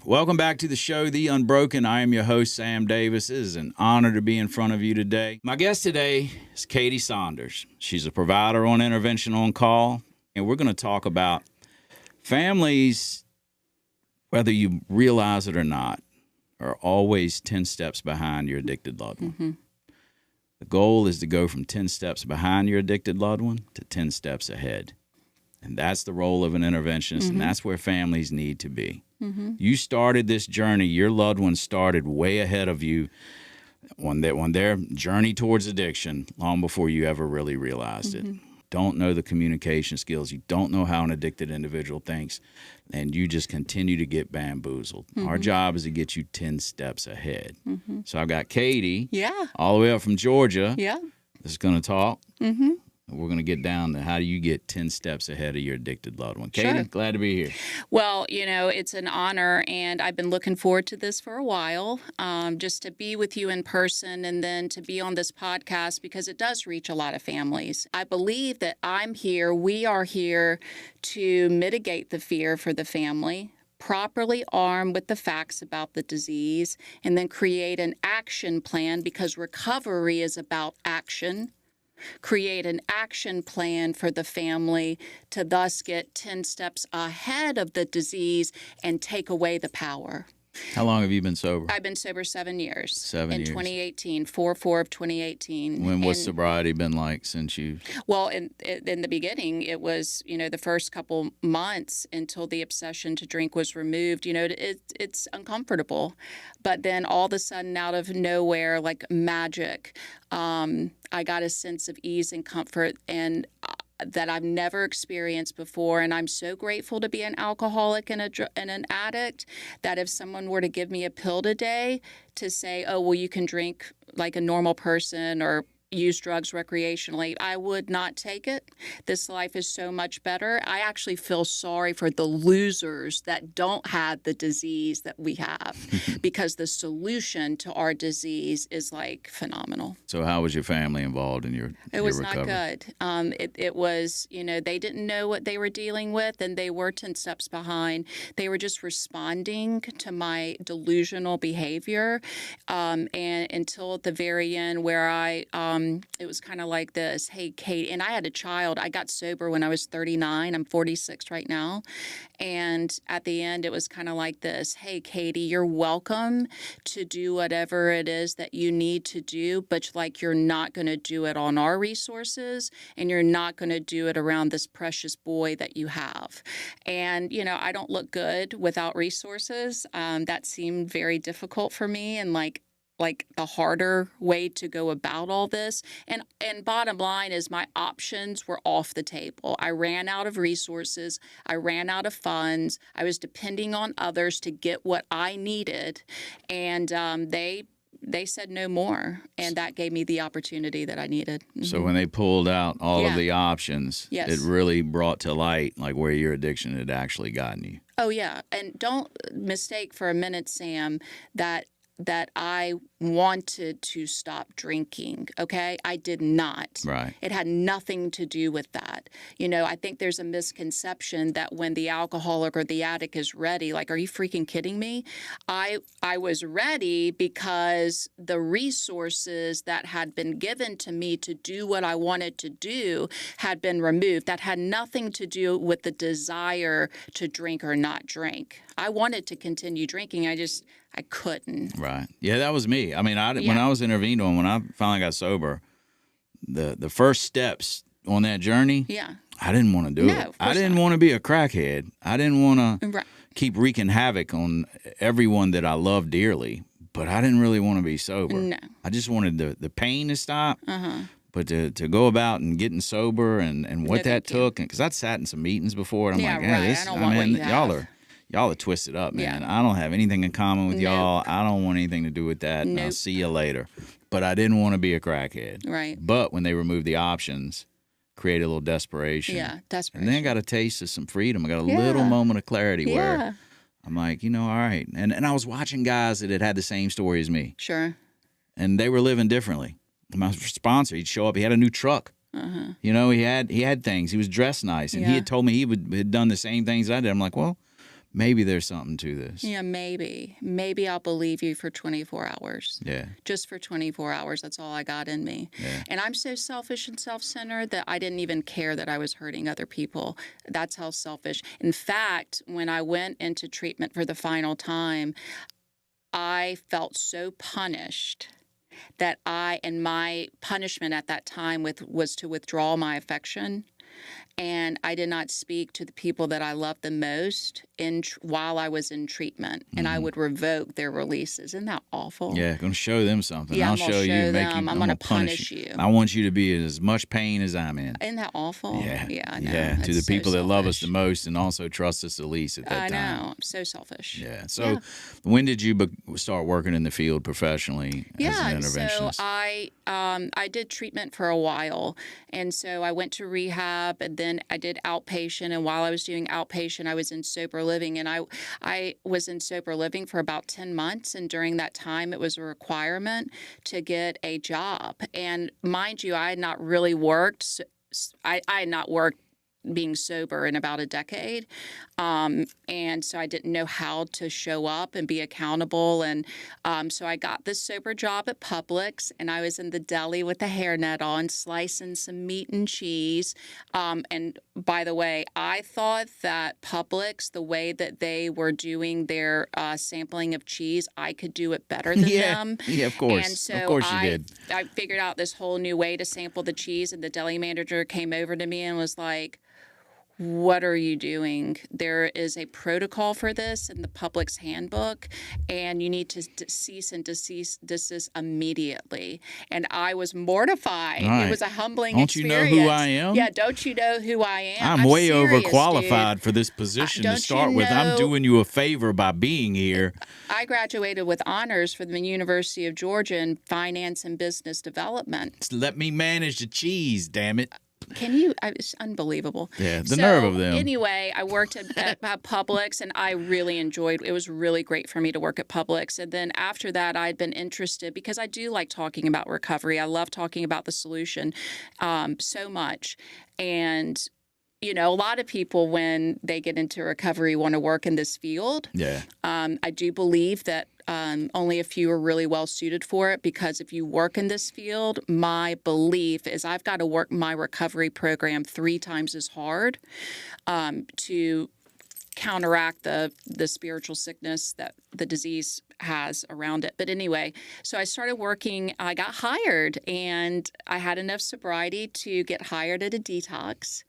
Welcome back to the show, The Unbroken. I am your host, Sam Davis. It is an honor to be in front of you today. My guest today is Katie Saunders. She's a provider on Intervention on Call, and we're going to talk about families, whether you realize it or not, are always 10 steps behind your addicted loved one. Mm-hmm. The goal is to go from 10 steps behind your addicted loved one to 10 steps ahead. And that's the role of an interventionist, and that's where families need to be. You started this journey. Your loved one started way ahead of you on their journey towards addiction long before you ever really realized it. Don't know the communication skills. You don't know how an addicted individual thinks, and you just continue to get bamboozled. Our job is to get you 10 steps ahead. So I've got Katie all the way up from Georgia. That's going to talk. We're going to get down to how do you get 10 steps ahead of your addicted loved one. Katie, glad to be here. Well, it's an honor, and I've been looking forward to this for a while, just to be with you in person and then to be on this podcast because it does reach a lot of families. I believe that we are here to mitigate the fear for the family, properly armed with the facts about the disease, and then create an action plan because recovery is about action. Create an action plan for the family to thus get 10 steps ahead of the disease and take away the power. How long have you been sober? I've been sober 7 years. 7 years. In 2018, 4/4 of 2018. What's sobriety been like since you? Well, in the beginning, it was, the first couple months until the obsession to drink was removed. It's uncomfortable. But then all of a sudden, out of nowhere, like magic, I got a sense of ease and comfort and that I've never experienced before. And I'm so grateful to be an alcoholic and an addict that if someone were to give me a pill today to say, oh, well, you can drink like a normal person or use drugs recreationally, I would not take it. This life is so much better. I actually feel sorry for the losers that don't have the disease that we have because the solution to our disease is like phenomenal. So how was your family involved in your recovery? It was not good. It was, they didn't know what they were dealing with and they were 10 steps behind. They were just responding to my delusional behavior. And until at the very end where it was kind of like this, hey, Kate, and I had a child. I got sober when I was 39. I'm 46 right now. And at the end, it was kind of like this, hey, Katie, you're welcome to do whatever it is that you need to do, but you're not going to do it on our resources and you're not going to do it around this precious boy that you have. And, I don't look good without resources. That seemed very difficult for me and like the harder way to go about all this. And bottom line is my options were off the table. I ran out of resources. I ran out of funds. I was depending on others to get what I needed. And they said no more. And that gave me the opportunity that I needed. So when they pulled out all of the options, it really brought to light like where your addiction had actually gotten you. Oh, yeah. And don't mistake for a minute, Sam, that I wanted to stop drinking, okay? I did not. Right. It had nothing to do with that. I think there's a misconception that when the alcoholic or the addict is ready, like, are you freaking kidding me? I was ready because the resources that had been given to me to do what I wanted to do had been removed. That had nothing to do with the desire to drink or not drink. I wanted to continue drinking. I couldn't. Right. Yeah, that was me. I mean, when I was intervened on, when I finally got sober, the first steps on that journey, I didn't want to do it. I didn't want to be a crackhead. I didn't want to keep wreaking havoc on everyone that I love dearly, but I didn't really want to be sober. No. I just wanted the pain to stop. But to go about and getting sober and what that took, because I'd sat in some meetings before, and I'm y'all are twisted up, man. Yeah. I don't have anything in common with y'all. I don't want anything to do with that. And I'll see you later. But I didn't want to be a crackhead. Right. But when they removed the options, created a little desperation. Yeah, desperation. And then I got a taste of some freedom. I got a little moment of clarity where I'm like, all right. And I was watching guys that had the same story as me. Sure. And they were living differently. My sponsor, he'd show up. He had a new truck. He had things. He was dressed nice. And he had told me he had done the same things I did. I'm like, well, maybe there's something to this. Yeah, maybe I'll believe you for 24 hours. Yeah. Just for 24 hours. That's all I got in me. Yeah. And I'm so selfish and self-centered that I didn't even care that I was hurting other people. That's how selfish. In fact, when I went into treatment for the final time, I felt so punished that and my punishment at that time was to withdraw my affection. And I did not speak to the people that I loved the most while I was in treatment, and I would revoke their releases. Isn't that awful? Yeah, going to show them something. Yeah, I'll I'm gonna show you. show Make them. you. I'm going gonna to punish you. I want you to be in as much pain as I'm in. Isn't that awful? Yeah. Yeah, I know. Yeah, to the It's so people that love us the selfish. most and also trust us the least at that I time. know. I'm so selfish. Yeah. So, when did you start working in the field professionally as an So interventionist? I did treatment for a while, and so I went to rehab, and then I did outpatient. And while I was doing outpatient, I was in sober living, and I was in sober living for about 10 months. And during that time, it was a requirement to get a job. And mind you, I had not really worked. I had not worked being sober in about a decade. And so I didn't know how to show up and be accountable. And so I got this sober job at Publix, and I was in the deli with the hairnet on, slicing some meat and cheese. And by the way, I thought that Publix, the way that they were doing their sampling of cheese, I could do it better than them. Yeah, of course. And so of course you did. I figured out this whole new way to sample the cheese, and the deli manager came over to me and was like, "What are you doing? There is a protocol for this in the Publix handbook, and you need to cease and desist immediately." And I was mortified. Right. It was a humbling Don't you experience. know who I am? Yeah, don't you know who I am? I'm way serious, overqualified dude. for this position to don't start you with. I'm know- doing you a favor by being here. I graduated with honors from the University of Georgia in finance and business development. Let me manage the cheese, damn it. Can you? It's unbelievable. Yeah, the nerve of them. Anyway, I worked at Publix, and I really enjoyed. It was really great for me to work at Publix. And then after that, I'd been interested because I do like talking about recovery. I love talking about the solution so much. And you know, a lot of people, when they get into recovery, want to work in this field. Yeah. I do believe that only a few are really well suited for it, because if you work in this field, my belief is I've got to work my recovery program 3 times as hard to counteract the spiritual sickness that the disease has around it. But anyway, so I started working. I got hired, and I had enough sobriety to get hired at a detox.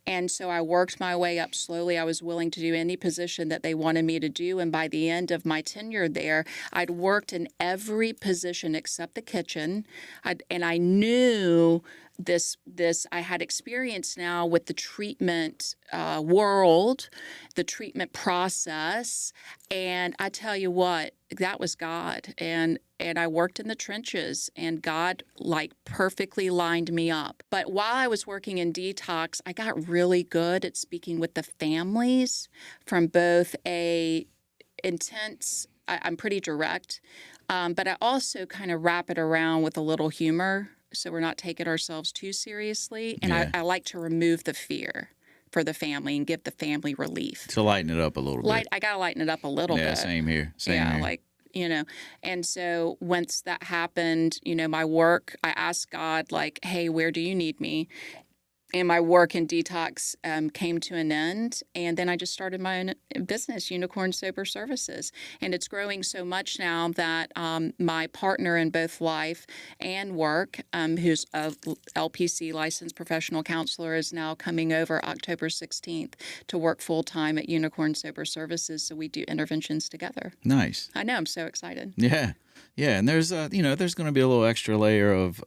And so I worked my way up slowly. I was willing to do any position that they wanted me to do. And by the end of my tenure there, I'd worked in every position except the kitchen. And I knew this I had experience now with the treatment world, the treatment process, and I tell you what, that was God. And I worked in the trenches, and God like perfectly lined me up. But while I was working in detox, I got really good at speaking with the families from both a intense, I'm pretty direct, but I also kind of wrap it around with a little humor, so we're not taking ourselves too seriously. And Yeah. I like to remove the fear for the family and give the family relief. To lighten it up a little bit. I got to lighten it up a little Yeah, bit. same here. Same Yeah, here. like, you know. And so once that happened, you know, my work, I asked God, like, hey, where do you need me? And my work in detox came to an end. And then I just started my own business, Unicorn Sober Services. And it's growing so much now that my partner in both life and work, who's a LPC licensed professional counselor, is now coming over October 16th to work full time at Unicorn Sober Services. So we do interventions together. Nice. I know, I'm so excited. Yeah. Yeah, and there's there's going to be a little extra layer of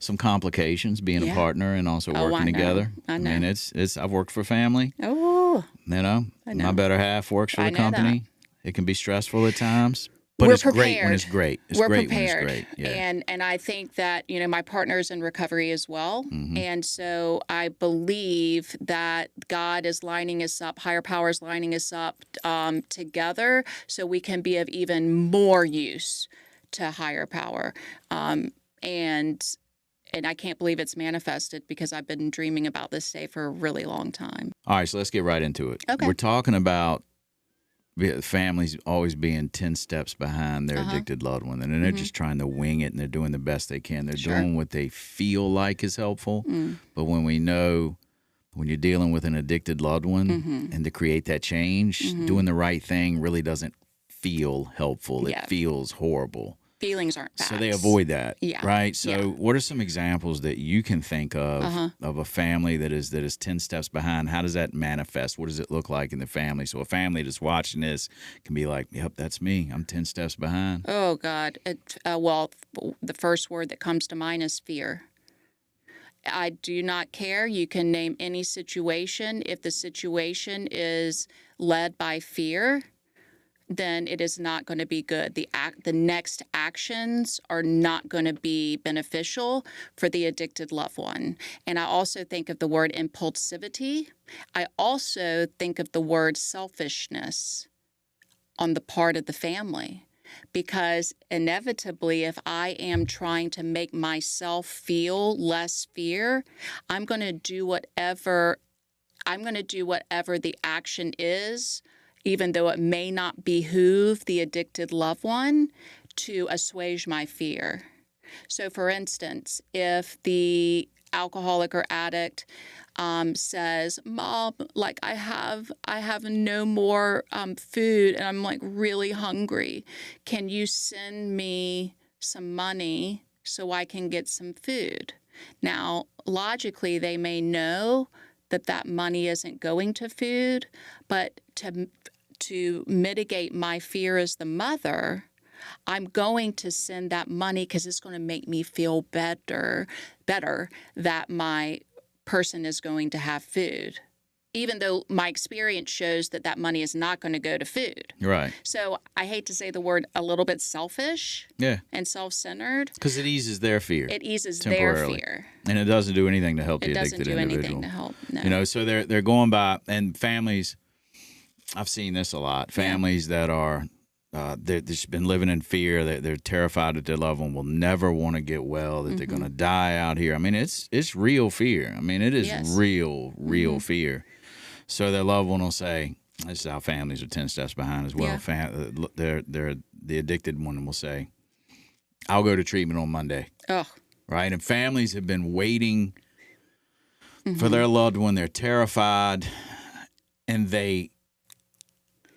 some complications being a partner and also Oh, working I know. together. I know. mean, it's I've worked for family. Oh, You know, I know. my better half works for I the know company. It can be stressful at times, but We're it's great when prepared. it's great. It's We're great prepared. when it's great. Yeah. And I think that, you know, my partner's in recovery as well. Mm-hmm. And so I believe that God is lining us up, higher power is lining us up together so we can be of even more use to higher power. and I can't believe it's manifested because I've been dreaming about this day for a really long time. All right, so let's get right into it. Okay. We're talking about families always being 10 steps behind their addicted loved one, and they're just trying to wing it, and they're doing the best they can. They're doing what they feel like is helpful, but when you're dealing with an addicted loved one and to create that change, doing the right thing really doesn't feel helpful. It feels horrible. Feelings aren't facts. So they avoid that, right? So Yeah. what are some examples that you can think of a family that is 10 steps behind? How does that manifest? What does it look like in the family? So a family that's watching this can be like, yep, that's me. I'm 10 steps behind. Oh, God. Well, the first word that comes to mind is fear. I do not care. You can name any situation. If the situation is led by fear, then it is not going to be good. The next actions are not going to be beneficial for the addicted loved one. And I also think of the word impulsivity. I also think of the word selfishness on the part of the family. Because inevitably, if I am trying to make myself feel less fear, I'm going to do whatever the action is, even though it may not behoove the addicted loved one, to assuage my fear. So, for instance, if the alcoholic or addict says, "Mom, like I have no more food, and I'm like really hungry. Can you send me some money so I can get some food?" Now, logically, they may know that money isn't going to food, but to mitigate my fear as the mother, I'm going to send that money because it's going to make me feel better that my person is going to have food, even though my experience shows that money is not going to go to food. Right. So I hate to say the word a little bit selfish and self-centered. Because it eases their fear. It eases their fear. And it doesn't do anything to help the It addicted doesn't do individual. anything to help. No. You know, so they're going by, and families, I've seen this a lot. Families that are they've just been living in fear. They're terrified that their loved one will never want to get well, that they're going to die out here. I mean, it's real fear. I mean, it is real fear. So their loved one will say, this is how families are 10 steps behind as well. They're the addicted one will say, I'll go to treatment on Monday. Oh. Right? And families have been waiting for their loved one. They're terrified, and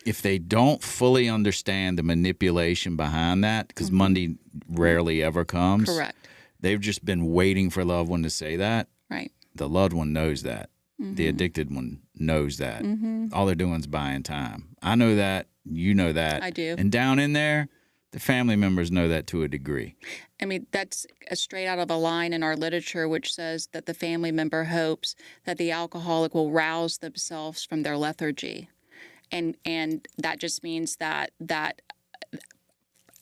if they don't fully understand the manipulation behind that, because Monday rarely ever comes. Correct. They've just been waiting for a loved one to say that. Right. The loved one knows that. The addicted one knows that. All they're doing is buying time. I know that. You know that. I do. And down in there, the family members know that to a degree. I mean, that's straight out of a line in our literature which says that the family member hopes that the alcoholic will rouse themselves from their lethargy. And that just means that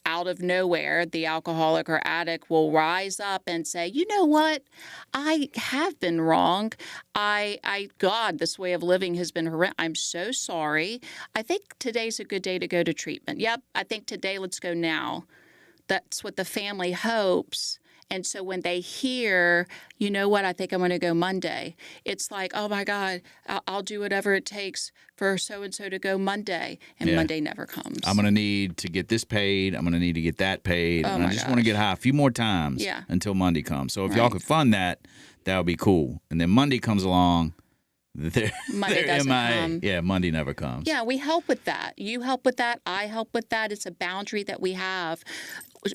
out of nowhere, the alcoholic or addict will rise up and say, you know what? I have been wrong. God, this way of living has been horrendous. I'm so sorry. I think today's a good day to go to treatment. Yep, I think today, let's go now. That's what the family hopes. And so when they hear, you know what, I think I'm going to go Monday, it's like, oh, my God, I'll do whatever it takes for so-and-so to go Monday. And Monday never comes. I'm going to need to get this paid. I'm going to need to get that paid. And I just want to get high a few more times until Monday comes. So if y'all could fund that, that would be cool. And then Monday comes along. Monday doesn't come. Yeah, Monday never comes. Yeah, we help with that. You help with that. I help with that. It's a boundary that we have.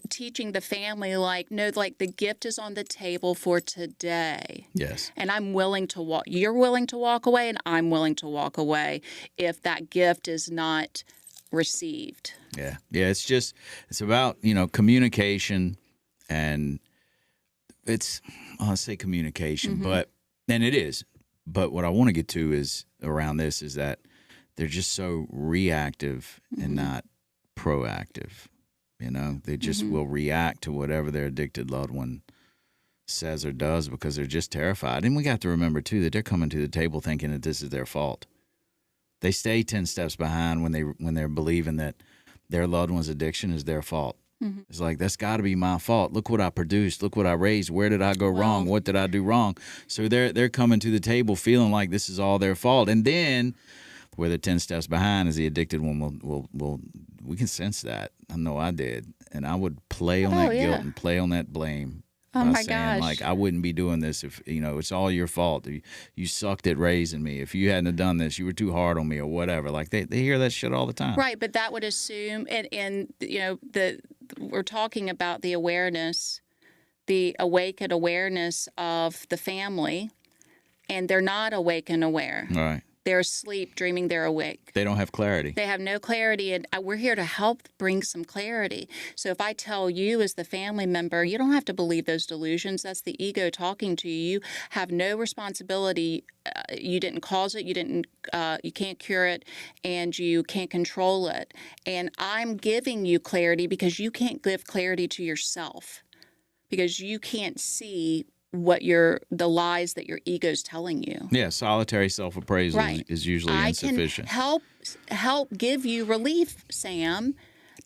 Teaching the family, the gift is on the table for today. Yes. And I'm willing to walk. You're willing to walk away, and I'm willing to walk away if that gift is not received. Yeah. Yeah, it's about, communication, and I'll say communication, and it is. But what I want to get to is around this is that they're just so reactive and not proactive. They just will react to whatever their addicted loved one says or does because they're just terrified. And we got to remember, too, that they're coming to the table thinking that this is their fault. They stay 10 steps behind when they're believing that their loved one's addiction is their fault. It's like, that's got to be my fault. Look what I produced. Look what I raised. Where did I go wrong? What did I do wrong? So they're coming to the table feeling like this is all their fault. And then where they're 10 steps behind is the addicted one we can sense that. I know I did. And I would play on that guilt and play on that blame. Oh by my saying, gosh. like, I wouldn't be doing this if, it's all your fault. You sucked at raising me. If you hadn't have done this, you were too hard on me or whatever. Like, they hear that shit all the time. Right, but that would assume, and we're talking about the awareness, the awakened awareness of the family, and they're not awake and aware. Right. They're asleep, dreaming they're awake. They don't have clarity. They have no clarity, and we're here to help bring some clarity. So if I tell you as the family member, you don't have to believe those delusions. That's the ego talking to you. You have no responsibility. You didn't cause it. You can't cure it, and you can't control it. And I'm giving you clarity because you can't give clarity to yourself, because you can't see the lies that your ego's telling you. Yeah, solitary self-appraisal is usually insufficient. I can help give you relief, Sam.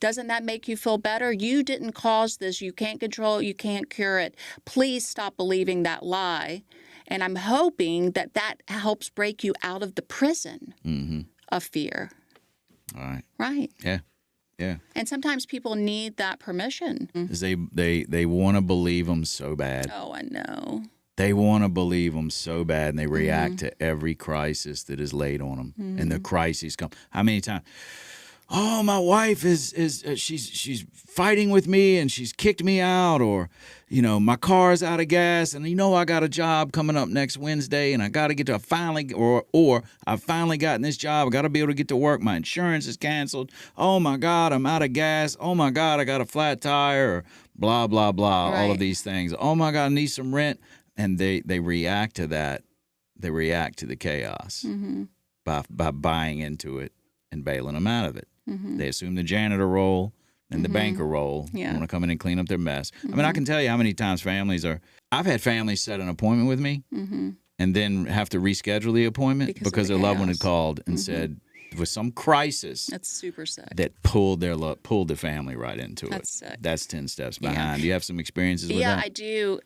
Doesn't that make you feel better? You didn't cause this. You can't control it. You can't cure it. Please stop believing that lie. And I'm hoping that helps break you out of the prison of fear. All right. Right. Yeah. Yeah. And sometimes people need that permission. 'Cause they want to believe them so bad. Oh, I know. They want to believe them so bad, and they react to every crisis that is laid on them. And the crises come. How many times? Oh, my wife she's fighting with me and she's kicked me out, or my car's out of gas, and I got a job coming up next Wednesday, and I got to get to I've finally gotten this job. I got to be able to get to work. My insurance is canceled. Oh my God, I'm out of gas. Oh my God, I got a flat tire, or blah blah blah. Right. All of these things. Oh my God, I need some rent, and they react to that. They react to the chaos by buying into it and bailing them out of it. They assume the janitor role and the banker role. Yeah. Want to come in and clean up their mess. I mean, I can tell you how many times I've had families set an appointment with me and then have to reschedule the appointment because their loved one had called and said, with some crisis, That's super sick. that pulled the family right into That's it. sick. That's 10 steps behind. Do you have some experiences with that? Yeah, I do.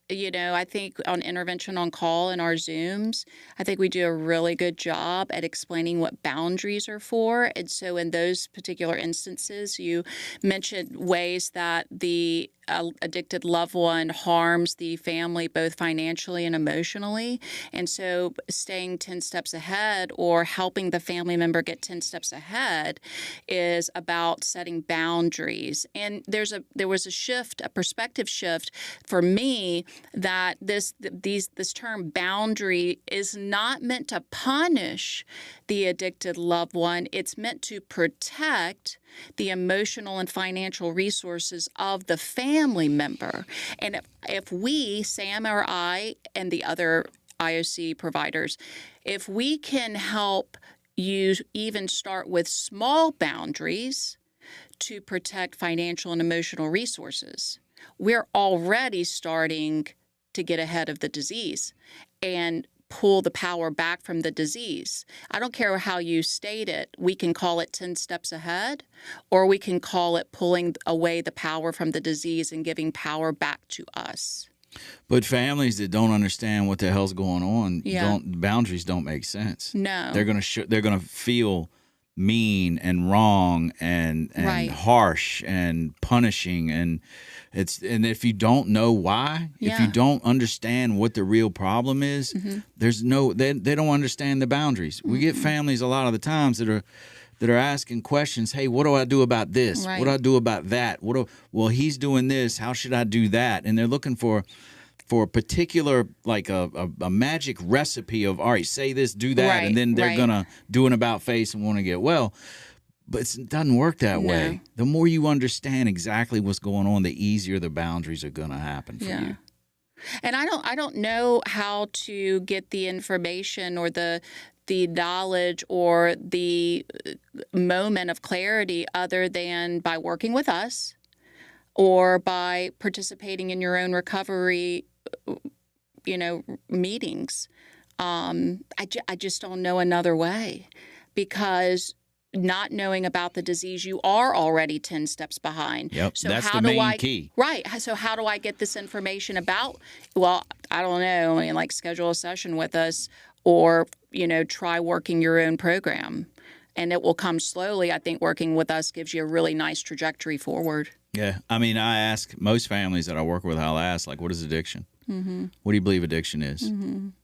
I think on intervention on call in our Zooms, I think we do a really good job at explaining what boundaries are for. And so in those particular instances, you mentioned ways that the addicted loved one harms the family both financially and emotionally. And so staying 10 steps ahead or helping the family member get 10 steps ahead is about setting boundaries. And there was a perspective shift for me that this term boundary is not meant to punish the addicted loved one. It's meant to protect the emotional and financial resources of the family member. And if we, Sam or I, and the other IOC providers, if we can help you even start with small boundaries to protect financial and emotional resources, we're already starting to get ahead of the disease and pull the power back from the disease. I don't care how you state it. We can call it 10 steps ahead, or we can call it pulling away the power from the disease and giving power back to us. But families that don't understand what the hell's going on, boundaries don't make sense. No. They're gonna feel mean and wrong and Right. harsh and punishing, and if you don't know why, if you Yeah. don't understand what the real problem is, there's they don't understand the boundaries. We get families a lot of the times that are asking questions. Hey, what do I do about this? Right. What do I do about that? Well, he's doing this. How should I do that? And they're looking for a particular, like a magic recipe of, all right, say this, do that, Right, and then they're right. going to do an about face and want to get well. But it doesn't work that No. way. The more you understand exactly what's going on, the easier the boundaries are going to happen for you. And I don't know how to get the information or the knowledge or the moment of clarity other than by working with us or by participating in your own recovery meetings. I just don't know another way, because not knowing about the disease, you are already 10 steps behind. Yep, So that's how the do main I, key. Right. So how do I get this information about, well, I don't know, I mean, like schedule a session with us or, try working your own program. And it will come slowly. I think working with us gives you a really nice trajectory forward. Yeah. I mean, I ask most families that I work with, I'll ask, like, what is addiction? What do you believe addiction is?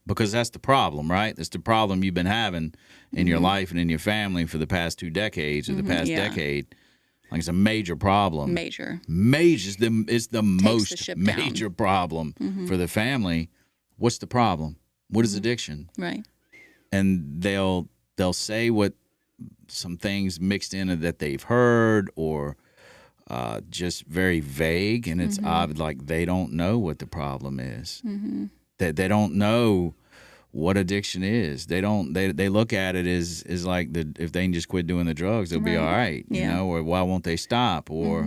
Because that's the problem, right? That's the problem you've been having in your life and in your family for the past 2 decades or the past decade. Like, it's a major problem. Major. It's the most major problem for the family. What's the problem? What is addiction? Right. And they'll say what some things mixed in that they've heard or just very vague, and it's odd, like they don't know what the problem is. That they don't know what addiction is. They look at it as like if they can just quit doing the drugs, they'll be all right, or why won't they stop? Or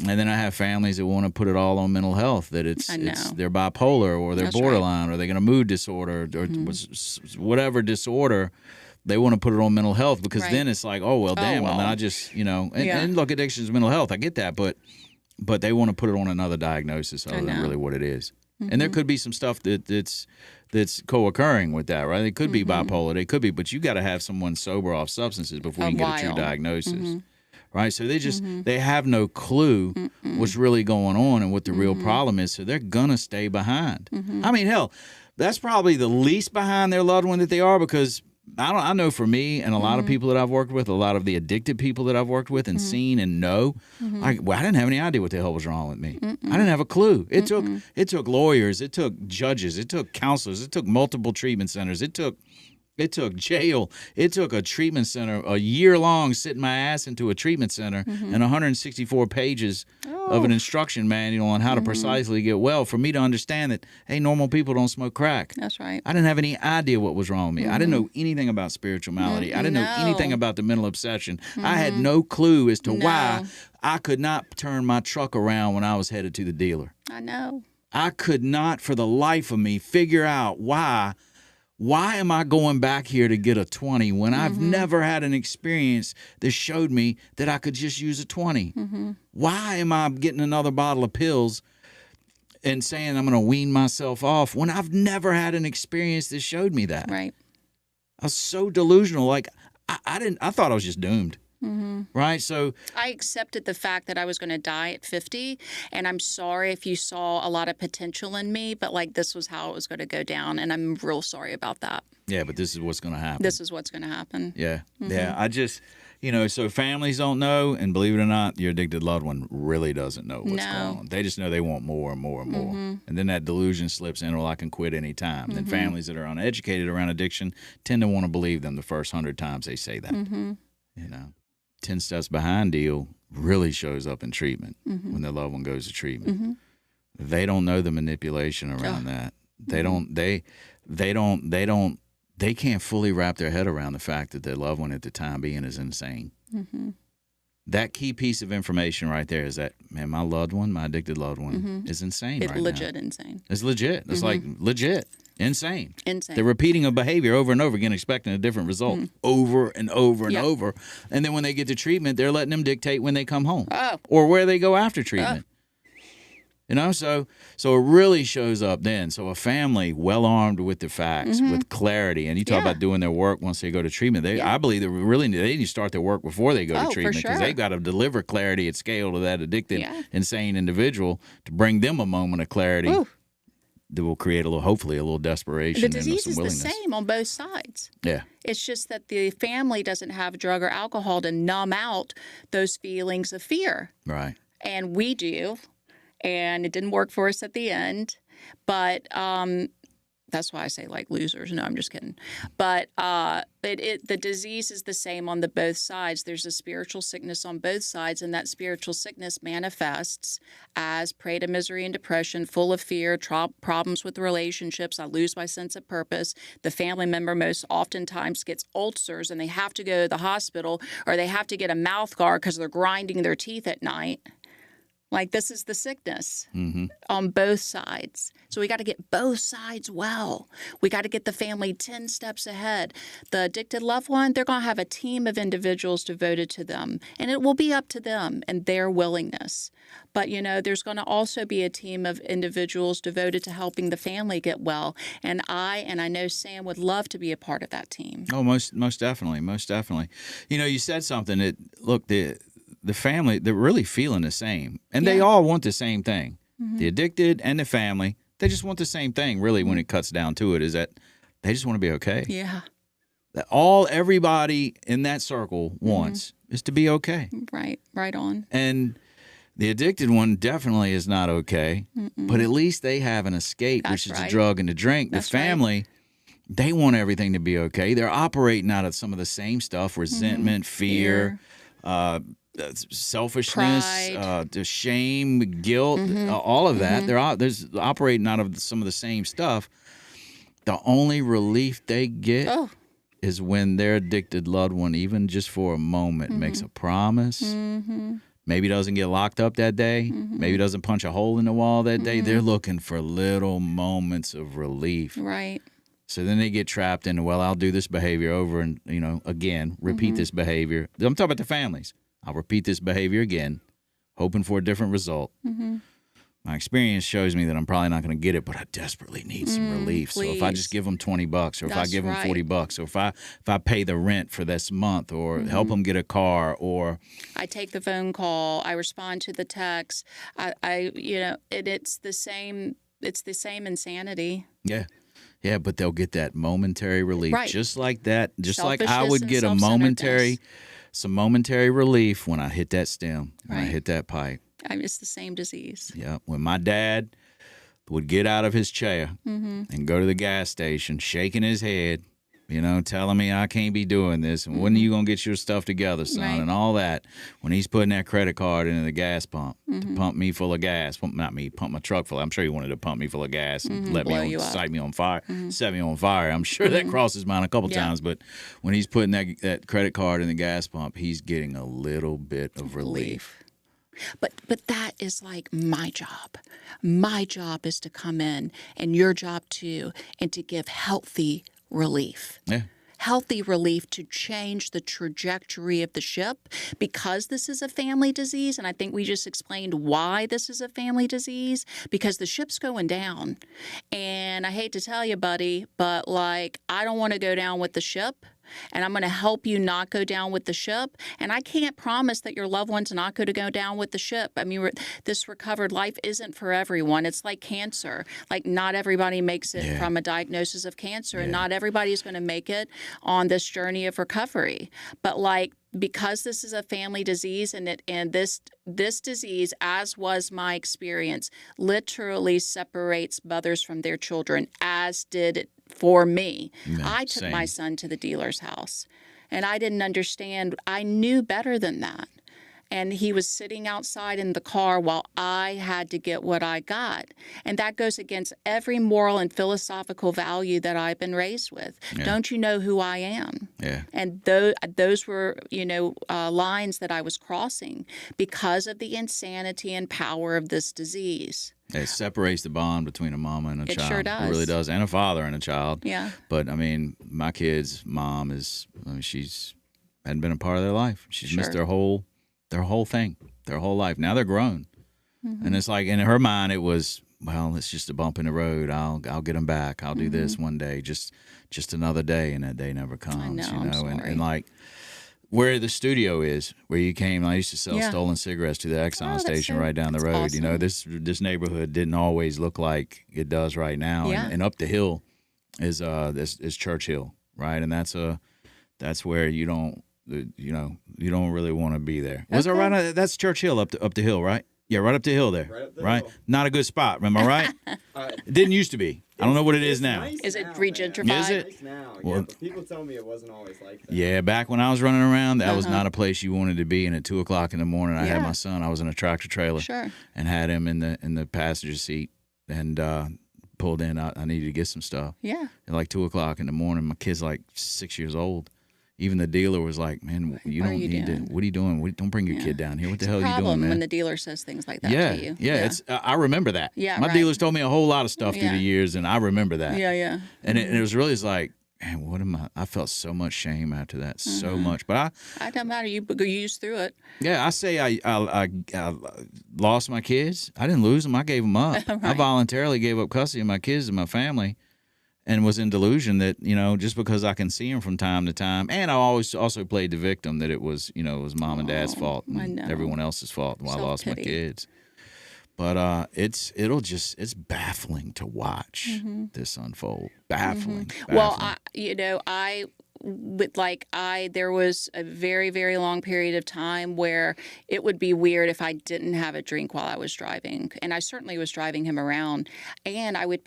and then I have families that want to put it all on mental health, that it's they're bipolar or they're borderline or they got a mood disorder or whatever disorder. They want to put it on mental health because then it's like, oh, well, damn, well, then I just, and look, addiction is mental health. I get that, but they want to put it on another diagnosis other than really what it is. And there could be some stuff that's co-occurring with that, right? It could be bipolar. They could be, but you got to have someone sober off substances before you can get a true diagnosis. Right? So they have no clue what's really going on and what the real problem is. So they're going to stay behind. I mean, hell, that's probably the least behind their loved one that they are, because I know for me and a lot of people that I've worked with, a lot of the addicted people that I've worked with and seen and know, I didn't have any idea what the hell was wrong with me. I didn't have a clue. It took lawyers, it took judges, it took counselors, it took multiple treatment centers, it took jail, it took a treatment center, a year long sitting my ass into a treatment center and 164 pages of an instruction manual on how to precisely get well for me to understand that, hey, normal people don't smoke crack. That's right. I didn't have any idea what was wrong with me. I didn't know anything about spirituality. I didn't know anything about the mental obsession. I had no clue as to why I could not turn my truck around when I was headed to the dealer. I know. I could not for the life of me figure out why am I going back here to get a 20 when I've never had an experience that showed me that I could just use a 20? Why am I getting another bottle of pills and saying I'm going to wean myself off when I've never had an experience that showed me that? Right. I was so delusional. Like I thought I was just doomed. Right. So I accepted the fact that I was going to die at 50, and I'm sorry if you saw a lot of potential in me, but like this was how it was going to go down, and I'm real sorry about that. Yeah, but this is what's going to happen. This is what's going to happen. Yeah. Yeah. I just, so families don't know, and believe it or not, your addicted loved one really doesn't know what's going on. They just know they want more and more and more. And then that delusion slips in, well, I can quit any time. Then families that are uneducated around addiction tend to want to believe them the first 100 times they say that. 10 steps behind deal really shows up in treatment when their loved one goes to treatment. They don't know the manipulation around that. They can't fully wrap their head around the fact that their loved one at the time being is insane. That key piece of information right there is that, man, my loved one, my addicted loved one is insane right now. It's legit insane. It's legit. It's like legit. Insane. Insane. They're repeating a behavior over and over again, expecting a different result over and over and over. And then when they get to treatment, they're letting them dictate when they come home or where they go after treatment. So it really shows up then. So a family well armed with the facts, with clarity, and you talk about doing their work once they go to treatment. I believe they need to start their work before they go to treatment, because they got to deliver clarity at scale to that addicted, insane individual to bring them a moment of clarity. That will create hopefully a little desperation. The disease is the same on both sides. Yeah. It's just that the family doesn't have drug or alcohol to numb out those feelings of fear. Right. And we do. And it didn't work for us at the end. But that's why I say like losers. No, I'm just kidding. But the disease is the same on the both sides. There's a spiritual sickness on both sides, and that spiritual sickness manifests as prey to misery and depression, full of fear, problems with relationships. I lose my sense of purpose. The family member most oftentimes gets ulcers, and they have to go to the hospital, or they have to get a mouth guard because they're grinding their teeth at night. Like, this is the sickness on both sides. So we got to get both sides well. We got to get the family 10 steps ahead. The addicted loved one, they're going to have a team of individuals devoted to them, and it will be up to them and their willingness. But, there's going to also be a team of individuals devoted to helping the family get well. And I know Sam would love to be a part of that team. Oh, most definitely. Most definitely. You said something that, look, the family, they're really feeling the same. And they all want the same thing. The addicted and the family, they just want the same thing, really, when it cuts down to it, is that they just want to be okay. Yeah. That everybody in that circle wants is to be okay. Right on. And the addicted one definitely is not okay, but at least they have an escape, which is the drug and the drink. The family, they want everything to be okay. They're operating out of some of the same stuff: resentment, fear, selfishness, the shame, guilt, all of that. They're operating out of some of the same stuff. The only relief they get is when their addicted loved one, even just for a moment, makes a promise. Maybe doesn't get locked up that day. Maybe doesn't punch a hole in the wall that day. They're looking for little moments of relief. Right. So then they get trapped in, well, I'll do this behavior over and, again, repeat this behavior. I'm talking about the families. I'll repeat this behavior again, hoping for a different result. My experience shows me that I'm probably not going to get it, but I desperately need some relief. Please. So if I just give them $20, or if I give them $40, or if I pay the rent for this month, or help them get a car, or I take the phone call, I respond to the text, it's the same. It's the same insanity. Yeah, but they'll get that momentary relief, just like that. Just like I Selfishness would and get some momentary relief when I hit that stem, when I hit that pipe. It's the same disease. Yeah, when my dad would get out of his chair and go to the gas station, shaking his head, telling me I can't be doing this, and when are you going to get your stuff together, son, and all that. When he's putting that credit card into the gas pump to pump me full of gas, pump my truck full. I'm sure he wanted to pump me full of gas and set me on fire. I'm sure that crosses his mind a couple times, but when he's putting that credit card in the gas pump, he's getting a little bit of relief. But that is like my job. My job is to come in, and your job too, and to give healthy relief. Yeah. Healthy relief to change the trajectory of the ship, because this is a family disease. And I think we just explained why this is a family disease, because the ship's going down. And I hate to tell you, buddy, but I don't want to go down with the ship. And I'm going to help you not go down with the ship. And I can't promise that your loved one's not going to go down with the ship. I mean, this recovered life isn't for everyone. It's like cancer. Not everybody makes it from a diagnosis of cancer, and not everybody's going to make it on this journey of recovery. But because this is a family disease, and this disease, as was my experience, literally separates mothers from their children, as did it for me. I took my son to the dealer's house, and I didn't understand. I knew better than that. And he was sitting outside in the car while I had to get what I got. And that goes against every moral and philosophical value that I've been raised with. Yeah. Don't you know who I am? Yeah. And those were, lines that I was crossing because of the insanity and power of this disease. It separates the bond between a mama and a child. It sure does. It really does. And a father and a child. Yeah. But, my kid's mom she's hadn't been a part of their life. She's missed their whole thing, their whole life. Now they're grown. And it's like, in her mind, it was, well, it's just a bump in the road. I'll get them back. I'll do this one day, just another day. And that day never comes, I know, I'm sorry. And where the studio is, where you came, I used to sell stolen cigarettes to the Exxon station right down the road. Awesome. This neighborhood didn't always look like it does right now. Yeah. And up the hill is Churchill, right? And that's where you don't really want to be there. Was it right? That's Churchill up the hill, right? Yeah, right up the hill there. Right? Not a good spot. Am I right? It didn't used to be. I don't know what it is now. Nice Is it now, regentrified? man. Is it? Nice now. Well, But people tell me it wasn't always like that. Yeah, back when I was running around, that was not a place you wanted to be. And at 2:00 in the morning, I had my son. I was in a tractor trailer, and had him in the passenger seat, and pulled in. I needed to get some stuff. Yeah. At 2:00 in the morning, my kid's 6 years old. even the dealer was like, man, you What are don't you need to, doing? what are you doing? Don't bring your kid down here. What the hell are you doing, Problem man? when the dealer says things like that Yeah, to you. yeah. It's I remember that. Yeah, My right. dealers told me a whole lot of stuff through Yeah. the years, and I remember that. Yeah. And it was really like, man, what am I? I felt so much shame after that, so much. But It doesn't matter. You used through it. I say I lost my kids. I didn't lose them. I gave them up. I Right. voluntarily gave up custody of my kids and my family, and was in delusion that, just because I can see them from time to time, and I always also played the victim that it was, it was mom and dad's fault I and know. everyone else's fault while I lost my Self-pity. kids. But it's baffling to watch this unfold. Baffling. Well, baffling. there was a very, very long period of time where it would be weird if I didn't have a drink while I was driving. And I certainly was driving him around. And I would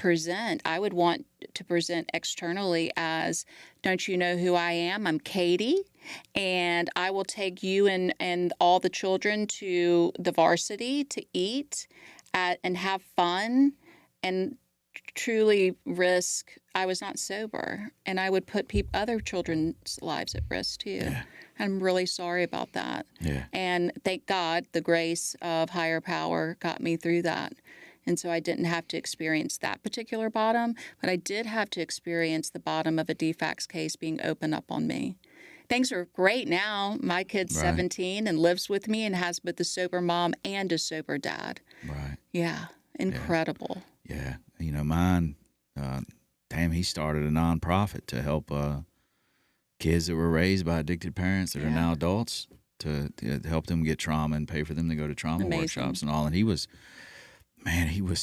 want to present externally as, don't you know who I am? I'm Katie. And I will take you and all the children to the varsity to eat and have fun and truly risk. I was not sober, and I would put other children's lives at risk too. Yeah. I'm really sorry about that. Yeah. And thank God the grace of higher power got me through that. And so I didn't have to experience that particular bottom, but I did have to experience the bottom of a DFACS case being opened up on me. Things are great now. My kid's Right. 17 and lives with me and has both a sober mom and a sober dad. Right. Yeah, incredible. Yeah. Mine, he started a nonprofit to help kids that were raised by addicted parents that are now adults to help them get trauma and pay for them to go to trauma Amazing. workshops and all. And he was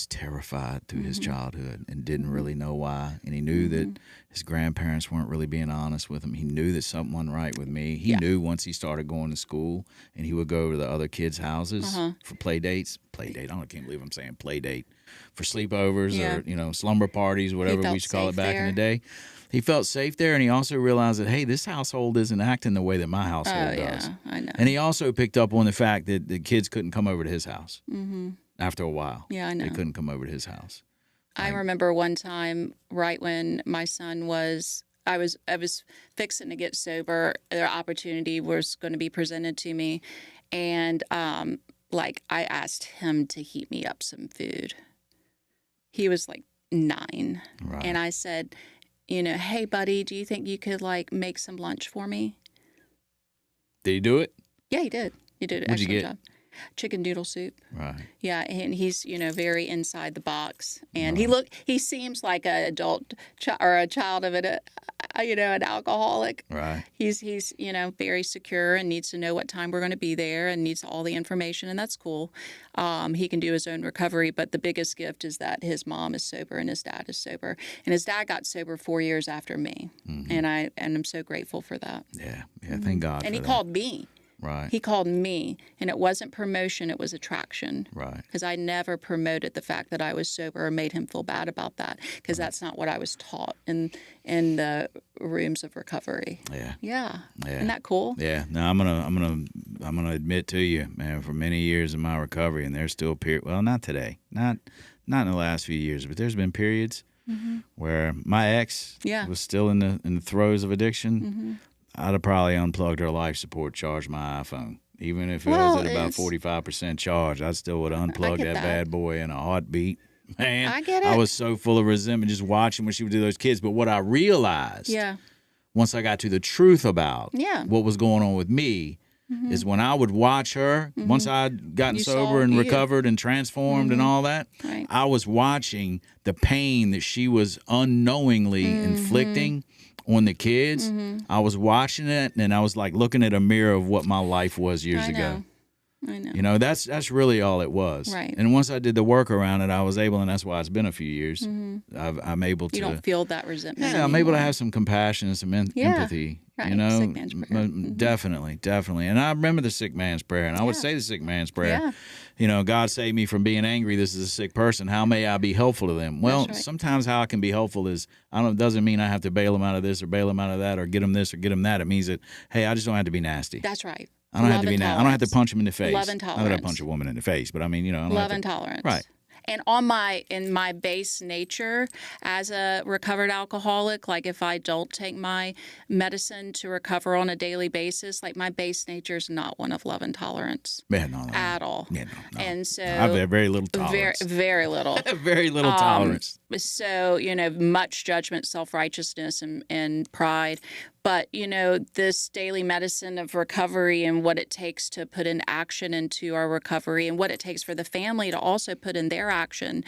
terrified through his childhood and didn't really know why. And he knew that his grandparents weren't really being honest with him. He knew that something wasn't right with me. He knew once he started going to school and he would go to the other kids' houses for play dates. I can't believe I'm saying play date. For sleepover or, slumber parties, whatever we used to call it back in the day. He felt safe there, and he also realized that, hey, this household isn't acting the way that my household does. Yeah, I know. And he also picked up on the fact that the kids couldn't come over to his house after a while. Yeah, I know. They couldn't come over to his house. I remember one time, right when my son was, I was fixing to get sober. The opportunity was going to be presented to me, and I asked him to heat me up some food. He was like 9, Right. and I said, hey buddy, do you think you could make some lunch for me? Did he do it? Yeah, he did. He did an What'd you excellent get? job. Chicken noodle soup. Right. Yeah, and he's very inside the box, and he seems like an adult or a child of an alcoholic. Right. He's very secure and needs to know what time we're going to be there and needs all the information, and that's cool. He can do his own recovery, but the biggest gift is that his mom is sober and his dad is sober, and his dad got sober 4 years after me, and I'm so grateful for that. Yeah. Thank God. And for he that. called me. Right. He called me, and it wasn't promotion, it was attraction. Right. Because I never promoted the fact that I was sober or made him feel bad about that, because that's not what I was taught in the rooms of recovery. Yeah. Yeah. Yeah. Isn't that cool? Yeah. No, I'm gonna admit to you, man, for many years in my recovery, and there's still not today, not in the last few years, but there's been periods where my ex was still in the throes of addiction. I'd have probably unplugged her life support, charged my iPhone. Even if it was at about 45% charge, I still would have unplugged that bad boy in a heartbeat. Man, I get it. I was so full of resentment just watching what she would do to those kids. But what I realized once I got to the truth about what was going on with me is when I would watch her, once I'd gotten sober and recovered and transformed and all that, I was watching the pain that she was unknowingly inflicting on the kids. I was watching it, and I was like looking at a mirror of what my life was years ago. I know. That's really all it was. Right. And once I did the work around it, I was able, and that's why it's been a few years. I'm able to. You don't feel that resentment. Yeah, I'm able to have some compassion and some empathy. Right. You know, Sick man's prayer. Definitely. And I remember the sick man's prayer, and I would say the sick man's prayer. Yeah. God save me from being angry. This is a sick person. How may I be helpful to them? Well, sometimes how I can be helpful is doesn't mean I have to bail them out of this or bail them out of that or get them this or get them that. It means that, hey, I just don't have to be nasty. That's right. I don't have to be nasty. I don't have to punch them in the face. Love and I don't tolerance. have to punch a woman in the face, but I mean, Love and tolerance. Right. And in my base nature as a recovered alcoholic, like if I don't take my medicine to recover on a daily basis, like my base nature is not one of love and tolerance at all. Yeah, no. And so I have very little tolerance. Very little. Very little tolerance. So, much judgment, self-righteousness, and pride. But, this daily medicine of recovery and what it takes to put in action into our recovery and what it takes for the family to also put in their action,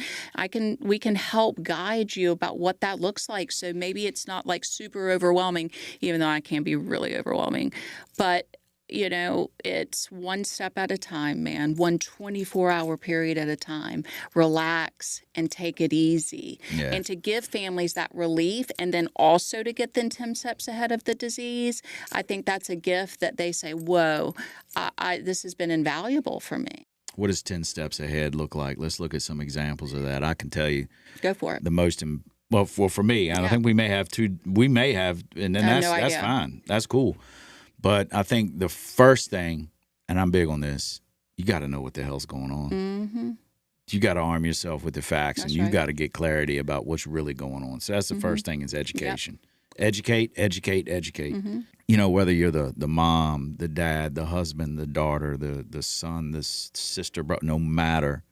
we can help guide you about what that looks like. So maybe it's not like super overwhelming, even though I can be really overwhelming. But it's one step at a time, man, one 24-hour period at a time. Relax and take it easy. Yeah. And to give families that relief and then also to get them 10 steps ahead of the disease, I think that's a gift that they say, whoa, this has been invaluable for me. What does 10 steps ahead look like? Let's look at some examples of that. I can tell you. Go for it. The most well, for me, I think we may have two. We may have, and then that's fine. That's cool. But I think the first thing, and I'm big on this, you got to know what the hell's going on. Mm-hmm. You got to arm yourself with the facts, That's and you right. got to get clarity about what's really going on. So that's the first thing is education. Yep. Educate. Mm-hmm. Whether you're the mom, the dad, the husband, the daughter, the son, the sister, bro, no matter,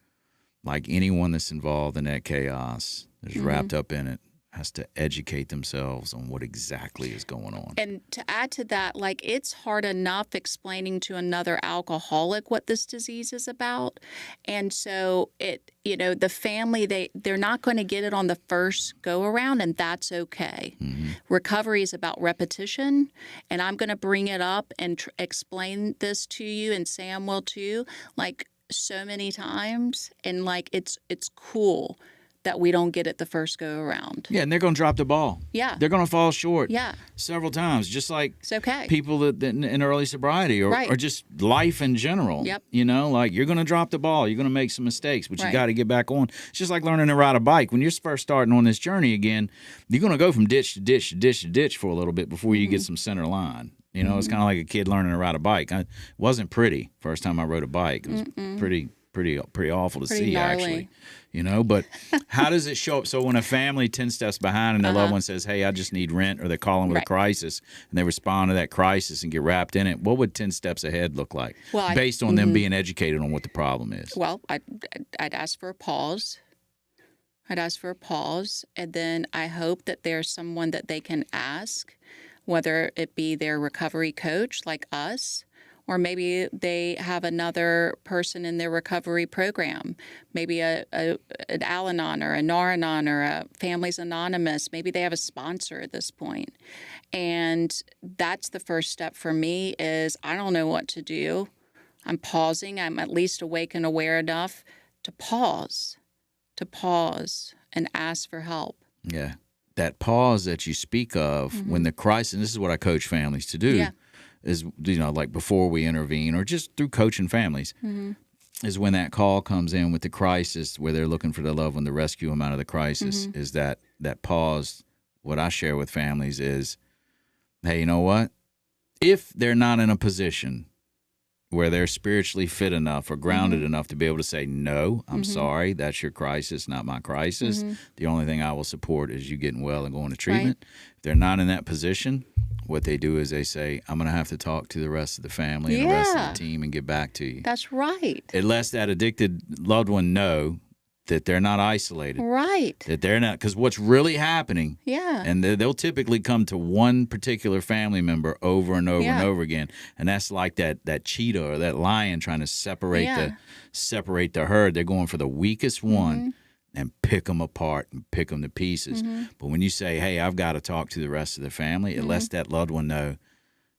like anyone that's involved in that chaos, is wrapped up in it, has to educate themselves on what exactly is going on. And to add to that, like it's hard enough explaining to another alcoholic what this disease is about. And so the family, they're not going to get it on the first go around, and that's okay. Mm-hmm. Recovery is about repetition, and I'm going to bring it up and explain this to you, and Sam will too, like so many times. And like it's cool that we don't get it the first go around. Yeah, and they're going to drop the ball. Yeah. They're going to fall short. Yeah. Several times, just like it's okay. People that in early sobriety or just life in general. Yep. Like you're going to drop the ball. You're going to make some mistakes, but you got to get back on. It's just like learning to ride a bike. When you're first starting on this journey again, you're going to go from ditch to ditch to ditch to ditch for a little bit before you get some center line. It's kind of like a kid learning to ride a bike. It wasn't pretty first time I rode a bike. It was pretty awful to see, gnarly. actually. But how does it show up? So when a family 10 steps behind and their loved one says, hey, I just need rent, or they're calling with a crisis, and they respond to that crisis and get wrapped in it, what would 10 steps ahead look like based on them being educated on what the problem is? Well, I'd ask for a pause. And then I hope that there's someone that they can ask, whether it be their recovery coach like us, or maybe they have another person in their recovery program, maybe an Al-Anon or a Nar-Anon or a Families Anonymous. Maybe they have a sponsor at this point. And that's the first step for me is I don't know what to do. I'm pausing. I'm at least awake and aware enough to pause and ask for help. Yeah. That pause that you speak of when the crisis, and this is what I coach families to do, is, like before we intervene or just through coaching families, is when that call comes in with the crisis where they're looking for their loved one to rescue them out of the crisis, is that pause. What I share with families is, hey, you know what? If they're not in a position where they're spiritually fit enough or grounded enough to be able to say, no, I'm sorry, that's your crisis, not my crisis. The only thing I will support is you getting well and going to treatment. If they're not in that position, what they do is they say, I'm going to have to talk to the rest of the family and the rest of the team and get back to you. That's right. It lets that addicted loved one know that they're not isolated. Right. That they're not, because what's really happening, and they'll typically come to one particular family member over and over and over again, and that's like that cheetah or that lion trying to separate the herd. They're going for the weakest one and pick them apart and pick them to pieces. But when you say, hey, I've got to talk to the rest of the family, it lets that loved one know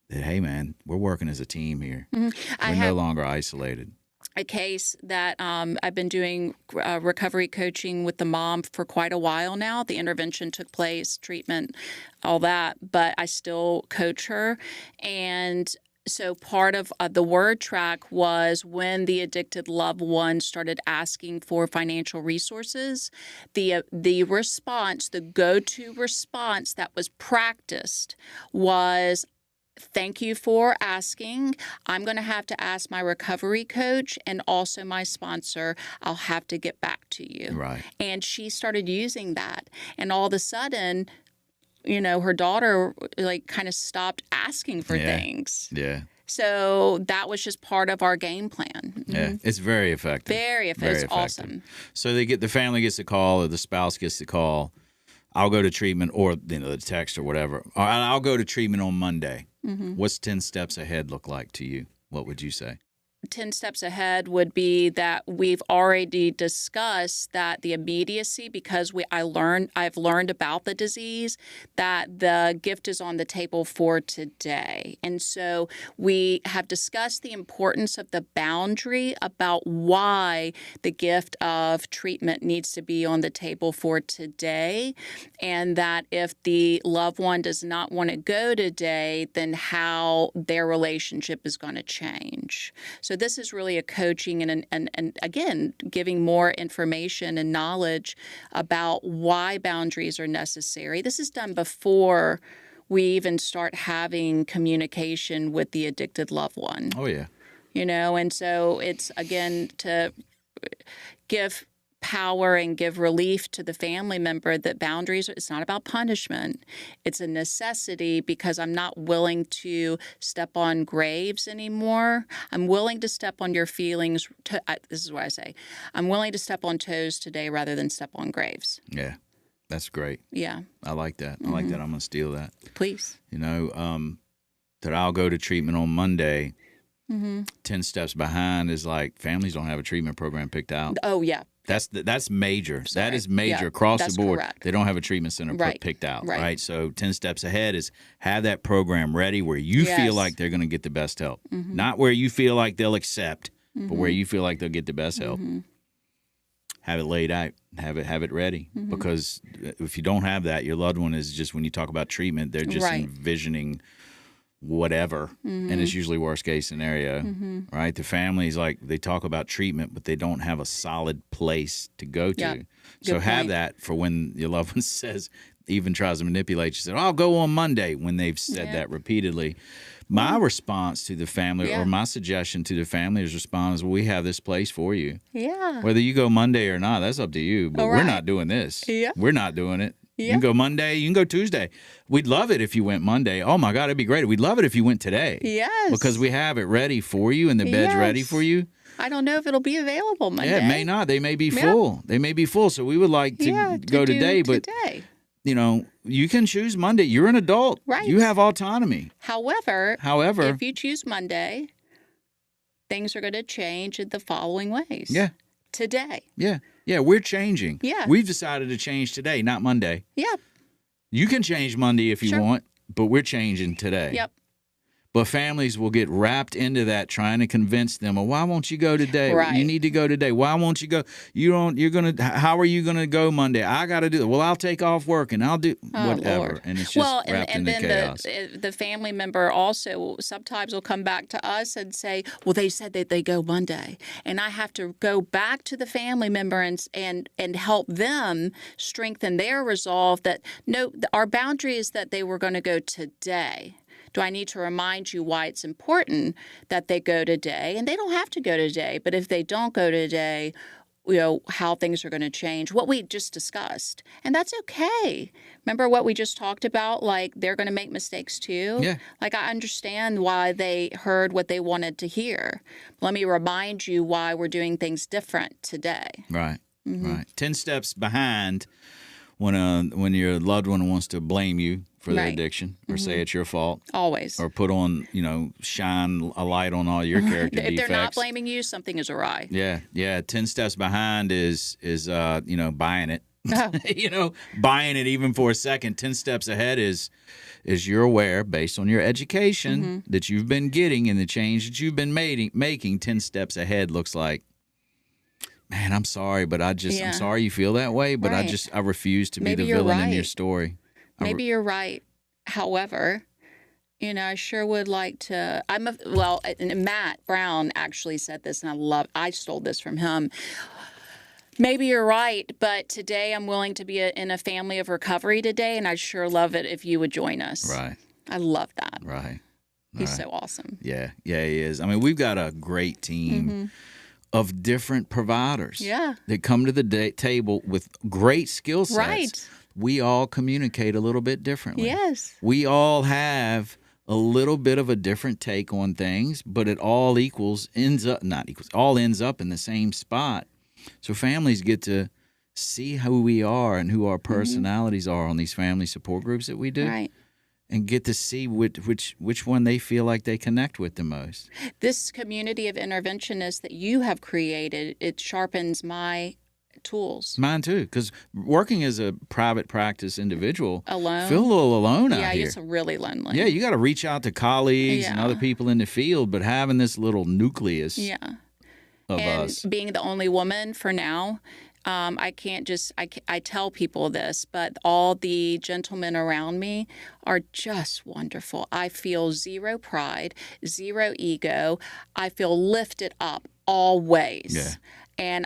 that, hey, man, we're working as a team here. We're no longer isolated. A case that I've been doing recovery coaching with the mom for quite a while now. The intervention took place, treatment, all that, but I still coach her. And so part of the word track was when the addicted loved one started asking for financial resources, the response, the go-to response that was practiced was, thank you for asking. I'm going to have to ask my recovery coach and also my sponsor. I'll have to get back to you. Right. And she started using that. And all of a sudden, her daughter like kind of stopped asking for things. Yeah. So that was just part of our game plan. Yeah, it's very effective. Very effective. It's awesome. So the family gets the call or the spouse gets the call. I'll go to treatment or the text or whatever. Or I'll go to treatment on Monday. What's 10 steps ahead look like to you? What would you say? 10 steps ahead would be that we've already discussed that the immediacy, because I've learned about the disease, that the gift is on the table for today. And so we have discussed the importance of the boundary about why the gift of treatment needs to be on the table for today, and that if the loved one does not want to go today, then how their relationship is going to change. So this is really a coaching and again, giving more information and knowledge about why boundaries are necessary. This is done before we even start having communication with the addicted loved one. Oh, yeah. And so it's, again, to give power and give relief to the family member that boundaries, it's not about punishment. It's a necessity because I'm not willing to step on graves anymore. I'm willing to step on your feelings. This is what I say. I'm willing to step on toes today rather than step on graves. Yeah, that's great. Yeah. I like that. I like that. I'm going to steal that. Please. That I'll go to treatment on Monday. 10 steps behind is like families don't have a treatment program picked out. Oh, yeah. That's major. Sorry. That is major Yeah, across that's the board. correct. They don't have a treatment center picked out, right? So 10 steps ahead is have that program ready where you feel like they're going to get the best help. Not where you feel like they'll accept, but where you feel like they'll get the best help. Have it laid out. Have it ready. Because if you don't have that, your loved one is just, when you talk about treatment, they're just envisioning whatever, and it's usually worst case scenario, right? The family's like, they talk about treatment, but they don't have a solid place to go to. Yeah. So have that for when your loved one says, even tries to manipulate you, said, I'll go on Monday, when they've said that repeatedly. My response to the family, or my suggestion to the family, is respond as, well, we have this place for you. Yeah. Whether you go Monday or not, that's up to you, but we're not doing this. Yeah. We're not doing it. Yeah. You can go Monday, you can go Tuesday. We'd love it if you went Monday. Oh, my God, it'd be great. We'd love it if you went today. Yes. Because we have it ready for you and the bed's ready for you. I don't know if it'll be available Monday. Yeah, it may not. They may be full. They may be full. So we would like to go today. But, you can choose Monday. You're an adult. Right. You have autonomy. However, However, if you choose Monday, things are going to change in the following ways. Yeah. Today. Yeah. Yeah, we're changing. Yeah. We've decided to change today, not Monday. Yeah. You can change Monday if you want, but we're changing today. Yep. But families will get wrapped into that, trying to convince them, well, why won't you go today? Right. You need to go today. Why won't you go? How are you going to go Monday? I got to do it. Well, I'll take off work and I'll do whatever. Lord. And it's just wrapped and into then chaos. the family member also sometimes will come back to us and say, well, they said that they go Monday. And I have to go back to the family member and help them strengthen their resolve that, no, our boundary is that they were going to go today. Do I need to remind you why it's important that they go today? And they don't have to go today, but if they don't go today, how things are going to change, what we just discussed. And that's okay. Remember what we just talked about? Like, they're going to make mistakes too. Yeah. Like, I understand why they heard what they wanted to hear. Let me remind you why we're doing things different today. Right. Right. 10 steps behind when your loved one wants to blame you for their addiction or say it's your fault. Always. Or put on, shine a light on all your character defects. If they're not blaming you, something is awry. Yeah, yeah. 10 steps behind is buying it. Buying it even for a second. 10 steps ahead is you're aware, based on your education that you've been getting and the change that you've been making. 10 steps ahead looks like, man, I'm sorry, but I'm sorry you feel that way, but I refuse to be the villain in your story. Maybe you're right. However, I sure would like to. And Matt Brown actually said this, and I stole this from him. Maybe you're right, but today I'm willing to be in a family of recovery today, and I'd sure love it if you would join us. Right. I love that. Right. He's so awesome. Yeah, he is. I mean, we've got a great team of different providers that come to the table with great skill sets. Right. We all communicate a little bit differently. Yes. We all have a little bit of a different take on things, but it all ends up in the same spot. So families get to see who we are and who our personalities are on these family support groups that we do. Right. And get to see which one they feel like they connect with the most. This community of interventionists that you have created, it sharpens my tools. Mine too, because working as a private practice individual, Alone? feel a little alone out Yeah, here. it's really lonely. Yeah, you got to reach out to colleagues and other people in the field, but having this little nucleus of us. Being the only woman for now, I can't just, I tell people this, but all the gentlemen around me are just wonderful. I feel zero pride, zero ego. I feel lifted up always. Yeah. And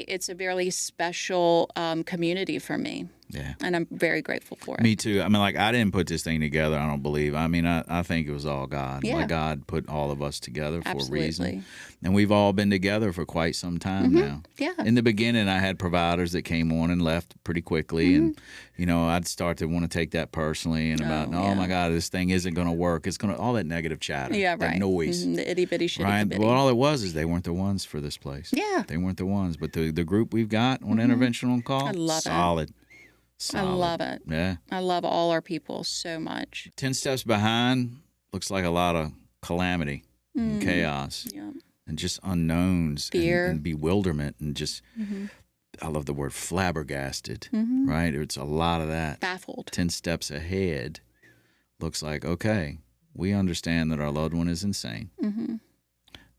it's a very special community for me. Yeah. And I'm very grateful for it. Me too. I mean, like, I didn't put this thing together, I don't believe. I mean, I think it was all God. Yeah. Like, God put all of us together for Absolutely. a reason. And we've all been together for quite some time now. Yeah. In the beginning, I had providers that came on and left pretty quickly. And, you know, I'd start to want to take that personally and oh my God, this thing isn't going to work. It's going to, all that negative chatter, Yeah, that right. noise. The itty bitty shitty Right. bitty. Well, all it was is they weren't the ones for this place. Yeah. They weren't the ones. But the group we've got on Intervention on Call, I love it. solid. I love it. Yeah. I love all our people so much. 10 steps behind looks like a lot of calamity and chaos Yeah. and just unknowns Fear. and bewilderment and just, I love the word flabbergasted, right? It's a lot of that. Baffled. 10 steps ahead looks like, okay, we understand that our loved one is insane,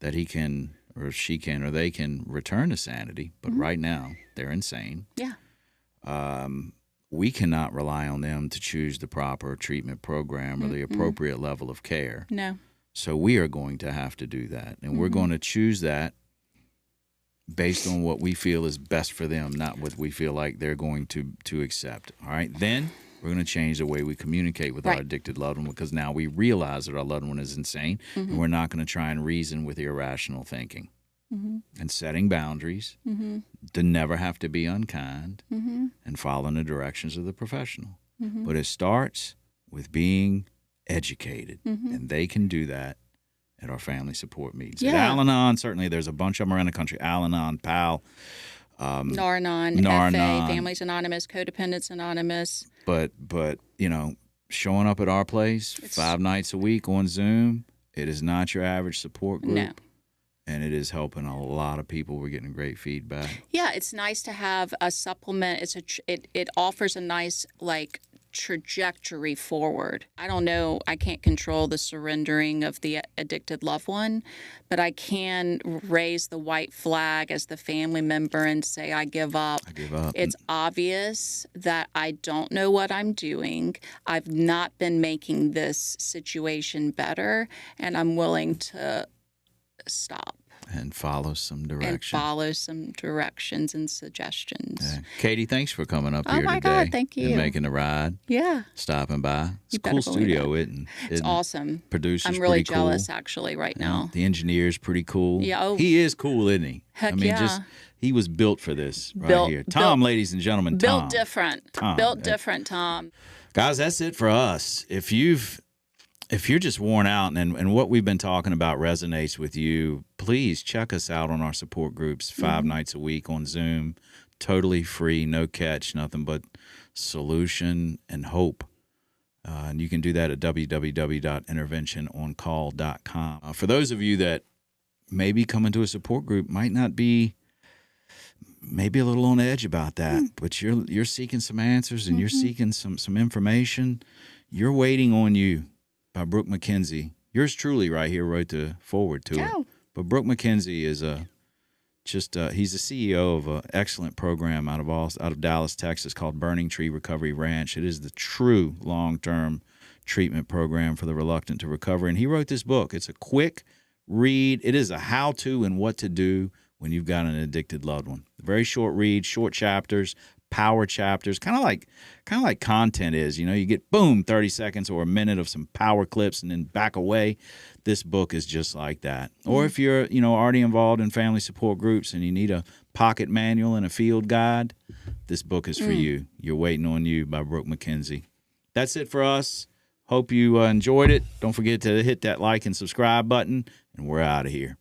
that he can or she can or they can return to sanity, but right now they're insane. Yeah. We cannot rely on them to choose the proper treatment program or the appropriate level of care. No. So we are going to have to do that. And we're going to choose that based on what we feel is best for them, not what we feel like they're going to accept. All right? Then we're going to change the way we communicate with our addicted loved one, because now we realize that our loved one is insane, and we're not going to try and reason with irrational thinking. And setting boundaries, to never have to be unkind, and following the directions of the professional. But it starts with being educated, and they can do that at our family support meetings. At Al-Anon, certainly there's a bunch of them around the country, Al-Anon, PAL, Nar-Anon, FA, Families Anonymous, Codependents Anonymous. But you know, showing up at our place 5 nights a week on Zoom, it is not your average support group. No. And it is helping a lot of people. We're getting great feedback. Yeah, it's nice to have a supplement. It offers a nice trajectory forward. I don't know. I can't control the surrendering of the addicted loved one, but I can raise the white flag as the family member and say, I give up. I give up. It's obvious that I don't know what I'm doing. I've not been making this situation better, and I'm willing to stop and follow some direction. and follow some directions and suggestions. Yeah. Katie, thanks for coming up Oh here my today. God, thank you. And making the ride, Yeah, stopping by. It's You a cool better believe studio, isn't it's awesome. Producer's I'm really pretty jealous cool. actually right Yeah, now. the engineer's pretty cool. Yeah, oh. He is cool, isn't he? Heck I mean, yeah. he was built for this right Built- here. Tom, built- ladies and gentlemen, Tom. Built different. Tom. Built different, Tom. Guys, that's it for us. If you're just worn out and what we've been talking about resonates with you, please check us out on our support groups 5 nights a week on Zoom. Totally free, no catch, nothing but solution and hope. And you can do that at www.interventiononcall.com. For those of you that maybe coming to a support group might not be maybe a little on edge about that, but you're seeking some answers and you're seeking some information. You're Waiting on You by Brooke McKenzie. Yours truly right here wrote the forward to it. Oh. But Brooke McKenzie is he's the CEO of an excellent program out of Dallas, Texas called Burning Tree Recovery Ranch. It is the true long-term treatment program for the reluctant to recover. And he wrote this book. It's a quick read. It is a how-to and what to do when you've got an addicted loved one. Very short read, short chapters, power chapters, kind of like content is. You know, you get boom 30 seconds or a minute of some power clips and then back away. This book is just like that. Or if you're, you know, already involved in family support groups and you need a pocket manual and a field guide, this book is for you. You're Waiting on You by Brooke McKenzie. That's it for us. Hope you enjoyed it. Don't forget to hit that like and subscribe button, and we're out of here.